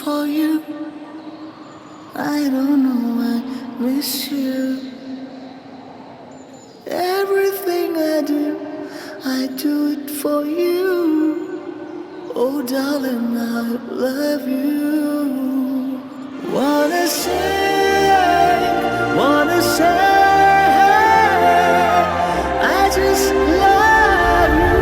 for you. I don't know, I miss you. Everything I do it for you. Oh darling, I love you. Wanna say, I just love you.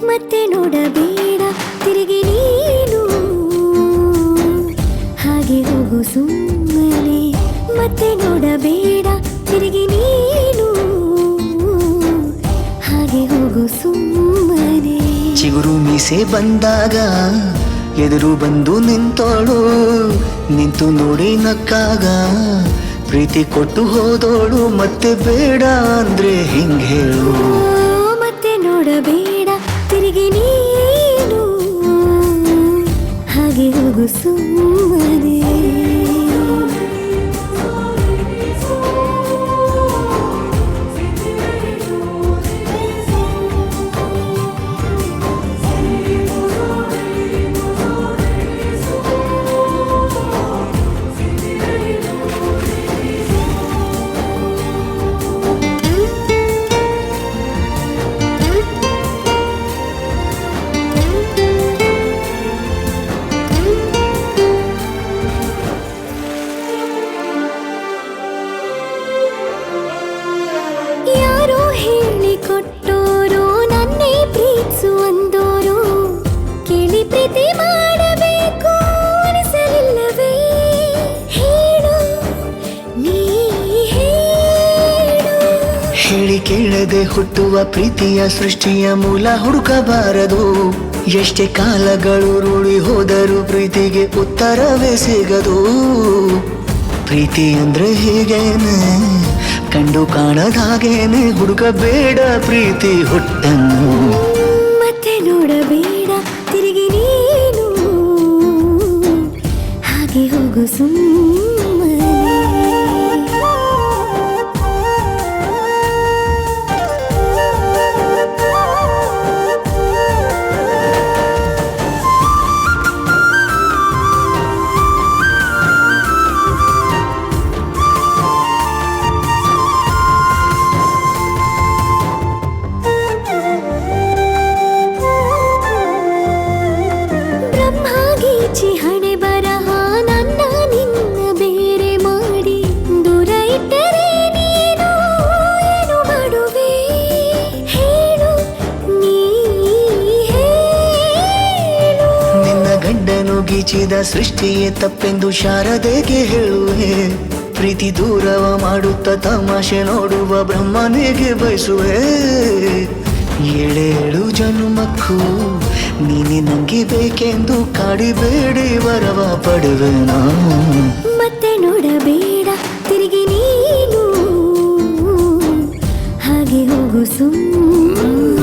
ಮತ್ತೆ ನೋಡಬೇಡ ತಿರುಗಿ ನೀನು ಹಾಗೆ ಹೋಗು ಸುಮ್ಮನೆ ಮತ್ತೆ ನೋಡಬೇಡ ತಿರುಗಿ ನೀನು ಹಾಗೆ ಹೋಗು ಸುಮ್ಮನೆ ಚಿಗುರು ಮೀಸೆ ಬಂದಾಗ ಎದುರು ಬಂದು ನಿಂತೋಳು ನಿಂತು ನೋಡಿ ನಕ್ಕಾಗ ಪ್ರೀತಿ ಕೊಟ್ಟು ಹೋದೋಳು ಮತ್ತೆ ಬೇಡ ಅಂದ್ರೆ ಹಿಂಗೆ ಹೇಳು ಮತ್ತೆ ನೋಡಬೇಡ ತಿರುಗಿ ನೀನು ಹಾಗೆ ಹೋಗು ಸುಮ್ಮನೆ ಯಾರೋ ಹೇಳಿಕೊಟ್ಟೋರು ನನ್ನೇ ಪ್ರೀತಿಸು ಅಂದೋರು ಕೇಳಿ ಪ್ರೀತಿ ಮಾಡಬೇಕು ಅನಿಸಲಿಲ್ಲವೇ ಹೇಳು ನೀ ಹೇಳು ಹೇಳಿ ಕೇಳದೆ ಹುಟ್ಟುವ ಪ್ರೀತಿಯ ಸೃಷ್ಟಿಯ ಮೂಲ ಹುಡುಕಬಾರದು ಎಷ್ಟೇ ಕಾಲಗಳು ರೂಢಿ ಹೋದರೂ ಪ್ರೀತಿಗೆ ಉತ್ತರವೇ ಸಿಗದು ಪ್ರೀತಿ ಅಂದ್ರೆ ಹೀಗೇನೆ ಕಂಡು ಕಾಣದ ಹಾಗೇನೆ ಹುಡುಕಬೇಡ ಪ್ರೀತಿ ಹುಟ್ಟನ್ನು ಮತ್ತೆ ನೋಡಬೇಡ ತಿರುಗಿ ನೀನು ಹಾಗೆ ಹೋಗು ಸುಮ್ಮನೆ ಬ್ರಹ್ಮಾಗೀಚಿ ಹಣೆ ಬರಹ ನನ್ನ ನಿನ್ನ ಬೇರೆ ಮಾಡಿ ದೂರ ಇಟ್ಟರೆ ನೀನು ಏನು ಮಾಡುವೆ ಹೇಳು ನೀ ಹೇಳು ನಿನ್ನ ಗಂಡನು ಗೀಚಿದ ಸೃಷ್ಟಿಯೇ ತಪ್ಪೆಂದು ಶಾರದೆಗೆ ಹೇಳುವೆ ಪ್ರೀತಿ ದೂರವ ಮಾಡುತ್ತ ತಮಾಷೆ ನೋಡುವ ಬ್ರಹ್ಮನಿಗೆ ಬಯಸುವೆ ಏಳೇಳು ಜನ್ಮಕ್ಕೂ ನೀನೆ ನಂಗೆ ಬೇಕೆಂದು ಕಾಡಿಬೇಡಿ ವರವ ಪಡುವೆ ನಾನು ಮತ್ತೆ ನೋಡಬೇಡ ತಿರುಗಿ ನೀನು ಹಾಗೆ ಹೋಗು ಸುಮ್ಮನೆ